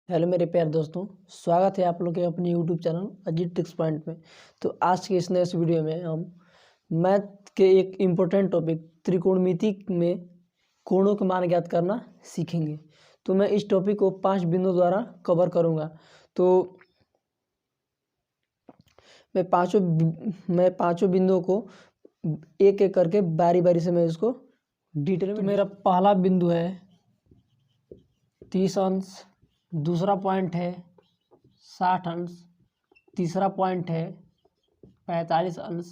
Hello मेरे प्यारे दोस्तों, स्वागत है आप लोग के अपने YouTube channel Ajit tricks point में। तो आज के इस नए वीडियो में हम मैथ के एक इम्पोर्टेंट टॉपिक त्रिकोणमिति में कोणों के मान ज्ञात करना सीखेंगे। तो मैं इस टॉपिक को 5 बिंदुओं द्वारा कवर करूंगा। तो मैं पाँचों बिंदुओं को एक एक करके बारी बारी से मैं इसको डिटेल में। तो मेरा पहला बिंदु है 30 अंश, दूसरा पॉइंट है 60 अंश, तीसरा पॉइंट है 45 अंश,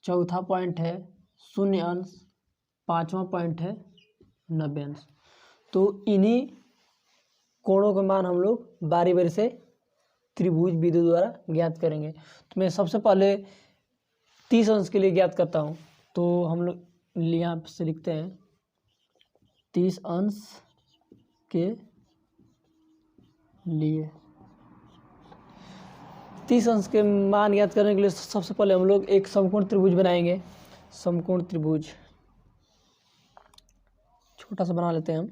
चौथा पॉइंट है 0 अंश, पांचवा पॉइंट है 90 अंश। तो इन्हीं कोणों का मान हम लोग बारी बारी से त्रिभुज विधि द्वारा ज्ञात करेंगे। तो मैं सबसे पहले 30 अंश के लिए ज्ञात करता हूँ। तो हम लोग यहाँ से लिखते हैं 30 अंश के लिए 30 अंश के मान ज्ञात करने के लिए सबसे पहले हम लोग एक समकोण त्रिभुज बनाएंगे। समकोण त्रिभुज छोटा सा बना लेते हैं हम।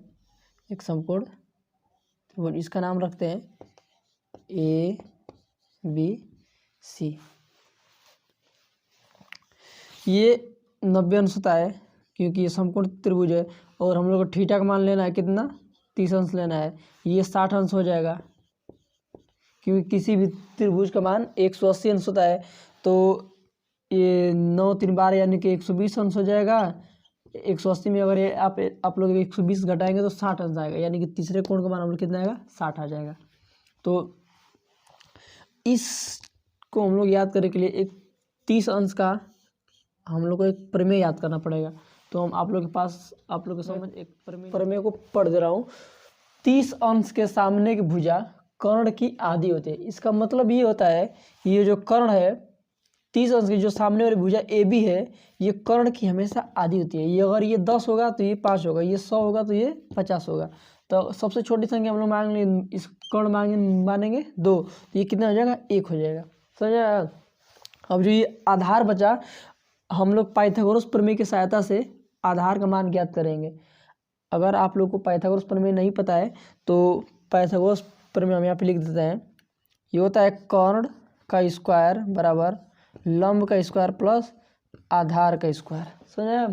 एक समकोण त्रिभुज, इसका नाम रखते हैं ABC। ये 90 अंश होता है क्योंकि ये समकोण त्रिभुज है और हम लोग को थीटा का मान लेना है कितना, 30 अंश लेना है। ये 60 अंश हो जाएगा क्योंकि किसी भी त्रिभुज का मान 180 अंश होता है। तो ये 9 3 12 यानी कि 120 अंश हो जाएगा। 180 में अगर ये आप लोग 120 घटाएंगे तो 60 अंश आएगा, यानी कि तीसरे कोण का मान हम लोग कितना आएगा, 60 आ जाएगा। तो इसको हम लोग याद करने के लिए एक 30 अंश का हम लोग को एक प्रमेय याद करना पड़ेगा। तो हम आप लोग के समझ एक प्रमेय को पढ़ दे रहा हूँ। 30 अंश के सामने की भुजा कर्ण की आधी होती है। इसका मतलब ये होता है, ये जो कर्ण है 30 अंश की जो सामने वाली भुजा AB है, ये कर्ण की हमेशा आधी होती है। ये अगर ये 10 होगा तो ये 5 होगा, ये 100 होगा तो ये 50 होगा। तो सबसे छोटी संख्या हम लोग मानेंगे, इस कर्ण मानेंगे 2, तो ये कितना हो जाएगा, 1 हो जाएगा। समझा। अब जो ये आधार बचा, हम लोग पाइथागोरस प्रमेय की सहायता से आधार का मान ज्ञात करेंगे। अगर आप लोग को पाइथागोरस प्रमेय नहीं पता है तो पाइथागोरस प्रमेय हम यहाँ पे लिख देते हैं। ये होता है कर्ण का स्क्वायर बराबर लंब का स्क्वायर प्लस आधार का स्क्वायर। समझे।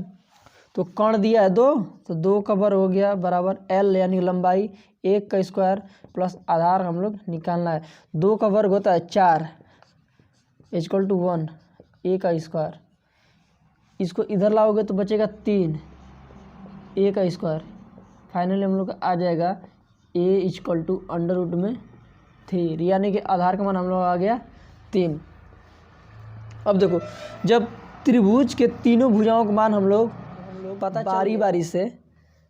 तो कर्ण दिया है 2, तो 2 का वर्ग हो गया बराबर L यानी लंबाई 1 का स्क्वायर प्लस आधार हम लोग निकालना है। 2 का वर्ग होता है 4 इक्वल टू 1 A का स्क्वायर। इसको इधर लाओगे तो बचेगा 3 A का स्क्वायर। फाइनली हम लोग आ जाएगा A equal to under root में 3, यानी कि आधार का मान हम लोग आ गया 3। अब देखो, जब त्रिभुज के तीनों भुजाओं का मान हम लोग पता बारी बारी से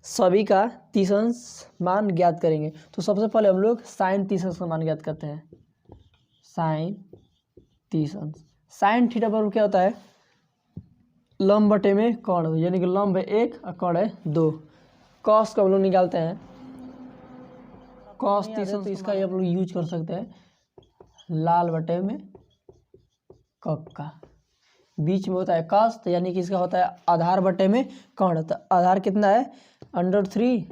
सभी का 30 अंश मान ज्ञात करेंगे। तो सबसे पहले हम लोग साइन 30 अंश का मान ज्ञात करते हैं। साइन 30 अंश, साइन थीटा पर क्या होता है, लंब बटे में कर्ण, यानी कि लंब है 1 और कर्ण है 2। कॉस का हम लोग निकालते हैं, कॉस 30 अंश। तो इसका आप लोग यूज कर सकते हैं लाल बटे में कप का, बीच में होता है कॉस, तो यानी कि इसका होता है आधार बटे में कर्ण। तो आधार कितना है, √3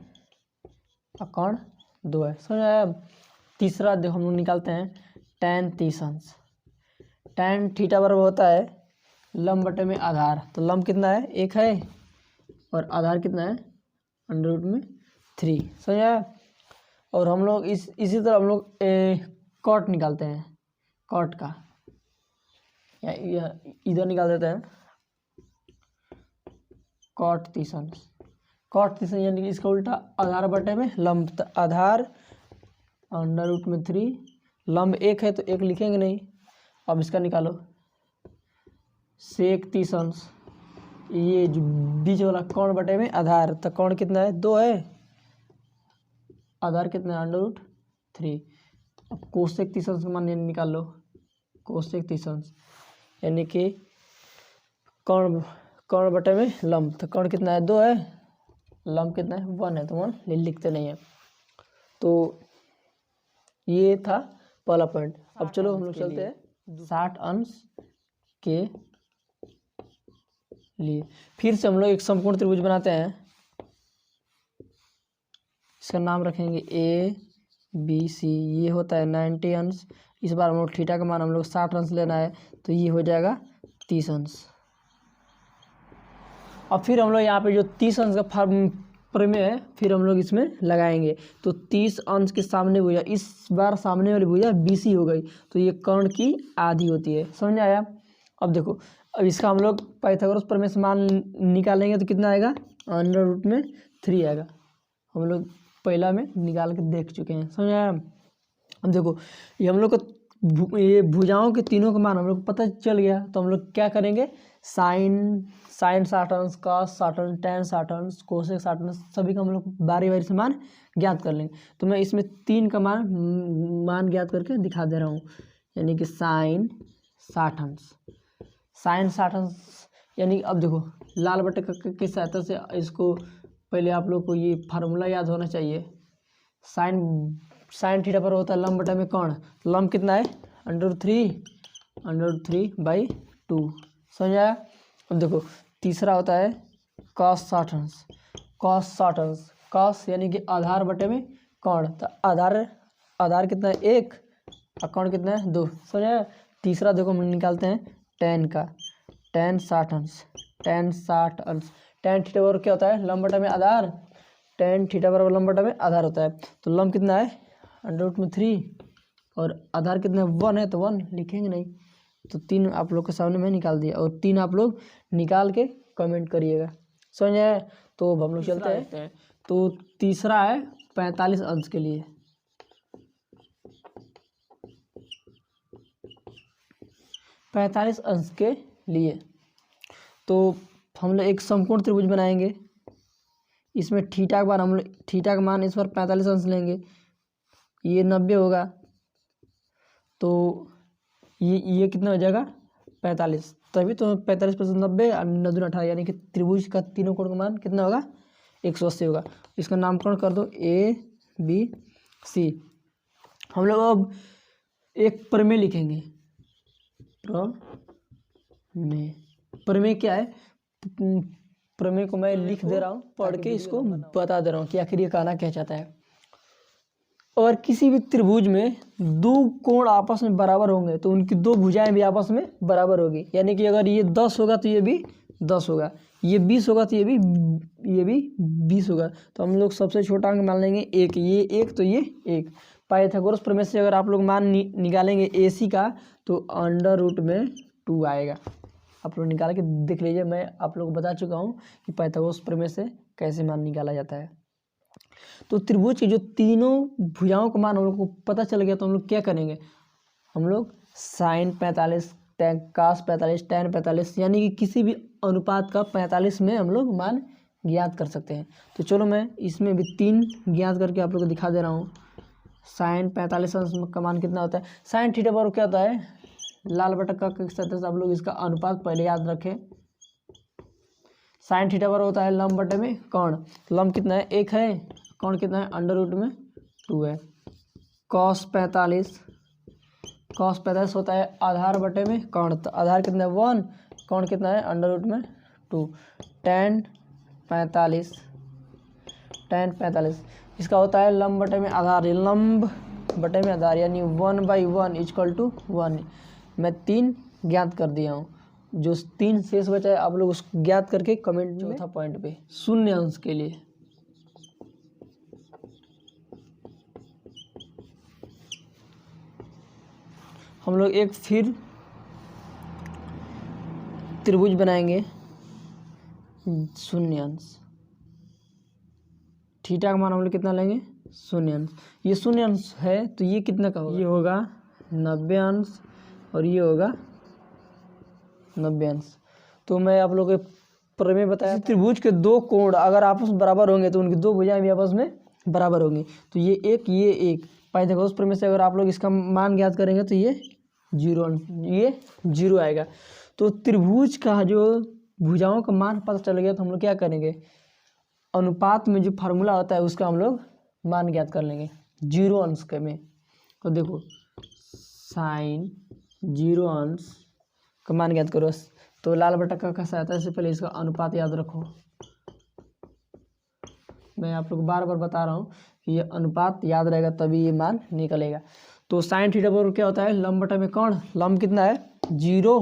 और कर्ण 2 है। समझ। तीसरा देखो हम लोग निकालते हैं tan 30 अंश। tan थीटा बराबर होता है लंब बटे में आधार। तो लंब कितना है, 1 है और आधार कितना है, √3। समझा। और हम लोग इसी तरह हम लोग कॉट निकालते हैं, कॉट का या इधर निकाल देते हैं कॉट 30 अंश। कॉट 30 यानी कि इसका उल्टा आधार बटे में लंब। तो आधार √3, लंब 1 है तो 1 लिखेंगे नहीं। अब इसका निकालो सेक 30 अंश, ये जो बीच वाला कर्ण बटे में आधार। तो कर्ण कितना है, 2 है, आधार कितना है, √3। अब कोसेक 30 अंश का मान निकाल लो, कोसेक 30 अंश यानी कि कर्ण बटे में लंब। तो कर्ण कितना है, 2 है, लंब कितना है, 1 है, तो 1 लिखते नहीं है। तो ये था पहला पॉइंट। अब चलो हम लोग चलते हैं 60 अंश के लिए। फिर से हम लोग एक समकोण त्रिभुज बनाते हैं। इसका नाम रखेंगे बी सी, ये होता है 90 अंश। इस बार हम लोग थीटा का मान हम लोग 60 अंश लेना है, तो ये हो जाएगा 30 अंश। और फिर हम लोग यहाँ पे जो 30 अंश का प्रमेय है फिर हम लोग इसमें लगाएंगे। तो 30 अंश के सामने भुजा, इस बार सामने वाली भुजा बीसी हो गई, तो ये कर्ण की आधी होती है। समझ आया? अब देखो, अब इसका हम लोग पाइथागोरस प्रमेय से मान निकालेंगे तो कितना आएगा, अंडर रूट में 3 आएगा। हम लोग पहला में निकाल के देख चुके हैं। समझ आया? अब देखो, ये हम लोग को ये भुजाओं के तीनों का मान हम लोग को पता चल गया, तो हम लोग क्या करेंगे, साइन 60 अंश, कॉस 60 अंश, टेन 60 अंश, कोसेक 60 अंश, सभी का हम लोग बारी बारी से मान ज्ञात कर लेंगे। तो मैं इसमें 3 का मान ज्ञात करके दिखा दे रहा हूँ, यानी कि साइन 60 अंश, साइन 60 अंश, यानी अब देखो लाल बटे की सहायता से इसको पहले आप लोग को ये फार्मूला याद होना चाहिए। साइन थीटा पर होता है लंब बटा में कौन, लंब कितना है, √3/2। समझ आया? अब देखो तीसरा होता है cos 60 अंश, cos यानी कि आधार बटे में कौन, तो आधार कितना है 1 और कौन कितना है 2। समझ आया? तीसरा देखो हम निकालते हैं tan का, tan 60 अंश, tan थीटा बराबर क्या होता है, लंब बटा में आधार, tan थीटा बराबर लंब बटा में आधार होता है। तो लंब कितना है √3 और आधार कितना है 1 है, तो 1 लिखेंगे नहीं, तो 3 आप लोग के सामने मैं निकाल दिया, और 3 आप लोग निकाल के कमेंट करिएगा। समझ आया? तो अब हम लोग चलते हैं। तो तीसरा है 45 अंश के लिए। 45 अंश के लिए तो हम लोग एक समकोण त्रिभुज बनाएंगे। इसमें थीटा का मान हम लोग थीटा का मान इस बार 45 अंश लेंगे, ये 90 होगा, तो ये कितना हो जाएगा 45, तभी तो 45 + 90 और 9 दूनी 18, यानी कि त्रिभुज का तीनों कोण का मान कितना होगा 180 होगा। इसका नामकरण कर दो ABC। हम लोग अब एक प्रमेय लिखेंगे। प्रमेय क्या है, प्रमेय को मैं लिख दे रहा हूँ, पढ़ के इसको बता दे रहा हूँ कि आखिर ये कहना क्या चाहता है। और किसी भी त्रिभुज में 2 कोण आपस में बराबर होंगे तो उनकी 2 भुजाएं भी आपस में बराबर होगी, यानी कि अगर ये 10 होगा तो ये भी 10 होगा, ये 20 होगा तो ये भी 20 होगा। तो हम लोग सबसे छोटा अंक मान लेंगे 1, ये 1 तो ये 1। पाइथागोरस प्रमेय से अगर आप लोग मान निकालेंगे AC का, तो √2 आएगा। आप लोग निकाल के देख लीजिए, मैं आप लोग को बता चुका हूँ कि पाइथागोरस प्रमेय से कैसे मान निकाला जाता है। तो त्रिभुज की जो तीनों भुजाओं का मान हम लोग को पता चल गया, तो हम लोग क्या करेंगे, हम लोग साइन 45, cos 45, tan 45, यानी कि किसी भी अनुपात का 45 में हम लोग मान ज्ञात कर सकते हैं। तो चलो मैं इसमें भी 3 ज्ञात करके आप लोग को दिखा दे रहा हूँ। साइन 45 अंश का मान कितना होता है, साइन थीटा बराबर क्या होता है, लाल बटा का सतह से आप लोग इसका अनुपात पहले याद रखें। साइन थीटा बराबर होता है लंब बटे में कौन, लंब कितना है 1 है, कौन कितना है √2 है। cos 45 होता है आधार बटे में कौन, तो आधार कितना है 1, कौन कितना है √2। tan 45 इसका होता है लंब बटे में आधार, लंब बटे में आधार, यानी 1/1 = 1। मैं 3 ज्ञात कर दिया हूँ, जो 3 शेष बचा है आप लोग उसको ज्ञात करके कमेंट में। चौथा पॉइंट पे शून्य अंश के लिए हम लोग एक फिर त्रिभुज बनाएंगे शून्य अंश। थीटा का मान हम लोग कितना लेंगे 0 अंश। ये 0 अंश है तो ये कितना का होगा, ये होगा 90 अंश और ये होगा 90 अंश। तो मैं आप लोग को प्रमेय बताया, त्रिभुज के 2 कोण अगर आपस में बराबर होंगे तो उनकी 2 भुजाएं भी आपस में बराबर होंगी। तो ये 1 पाइथागोरस प्रमेय से अगर आप लोग इसका मान ज्ञात करेंगे तो ये 0 आएगा। तो त्रिभुज का जो भुजाओं का मान पता चल गया, तो हम लोग क्या करेंगे, अनुपात में जो फार्मूला होता है उसका हम लोग मान ज्ञात कर लेंगे 0 अंश के में। तो देखो साइन 0 अंश का मान ज्ञात करो, तो लाल बटा का सहायता से पहले इसका अनुपात याद रखो। मैं आप लोग को बार बार बता रहा हूँ ये अनुपात याद रहेगा तभी ये मान निकलेगा। तो साइन थीटा बराबर क्या होता है, लंब बटा में कर्ण, लंब कितना है 0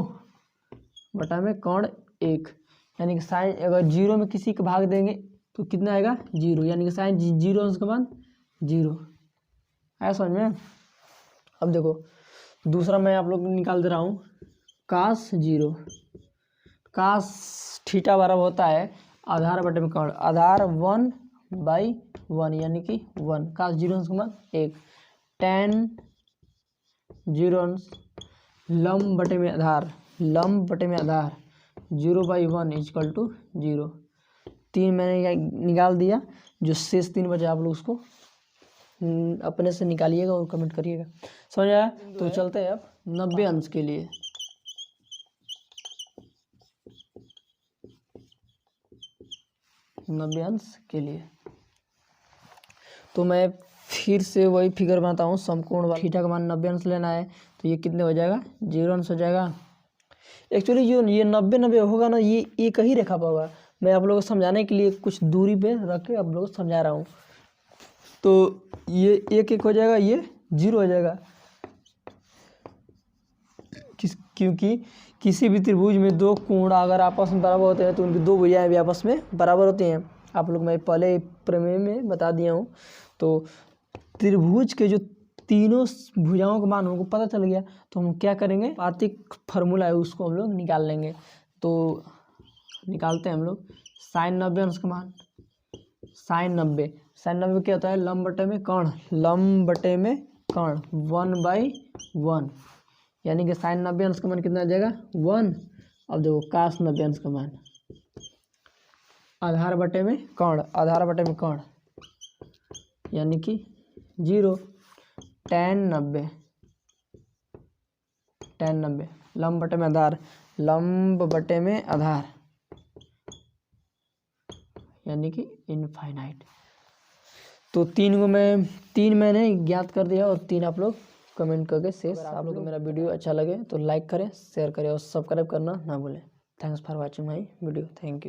बटा में कर्ण 1, यानी कि साइन अगर 0 में किसी का भाग देंगे तो कितना आएगा 0, यानी कि साइन 0 अंश का मान 0। आया समझ में। अब देखो दूसरा मैं आप लोग निकाल दे रहा हूँ, कास 0, कास थीटा बराबर होता है आधार बटे में कर्ण, आधार 1/1 यानी कि 1, कास 0 अंश का मान 1, tan 0 अंश लंब बटे में आधार, लंब बटे में आधार 0/1 इक्वल टू 0। 3 मैंने निकाल दिया, जो शेष 3 बचे आप लोग उसको अपने से निकालिएगा और कमेंट करिएगा। समझ आया। तो चलते हैं अब 90 अंश के लिए। 90 अंश के लिए तो मैं फिर से वही फिगर बनाता हूँ, समकोण वाला। थीटा का मान 90 अंश लेना है तो ये कितने हो जाएगा 0 अंश हो जाएगा। एक्चुअली जो ये 90 होगा ना, ये एक ही रेखा पर होगा। मैं आप लोगों को समझाने के लिए कुछ दूरी पे रख के आप लोगों को समझा रहा हूँ। तो ये 1 हो जाएगा, ये 0 हो जाएगा। क्योंकि किसी भी त्रिभुज में दो कोण अगर आपस में बराबर होते हैं तो उनकी दो भुजाएं भी आपस में बराबर होती हैं। आप लोग मैं पहले प्रमेय में बता दिया हूँ। तो त्रिभुज के जो तीनों भुजाओं का मान हमको पता चल गया, तो हम क्या करेंगे, पारस्परिक फार्मूला है उसको हम लोग निकाल लेंगे। तो निकालते हैं हम लोग साइन 90 अंश का मान, साइन 90 क्या होता है, लंब बटे में कर्ण, लंब बटे में कर्ण 1/1, यानी कि साइन 90 अंश का मान कितना आ जाएगा 1। अब देखो कास 90 अंश का मान, आधार बटे में कर्ण, आधार बटे में कर्ण यानी कि 0, tan 90 लंब बटे में आधार, लंब बटे में आधार यानी कि इनफाइनाइट। तो 3 मैंने ज्ञात कर दिया और 3 आप लोग कमेंट करके शेष। आप लोग को मेरा वीडियो अच्छा लगे तो लाइक करें, शेयर करें और सब्सक्राइब करना ना भूलें। Thanks for watching my video. Thank you.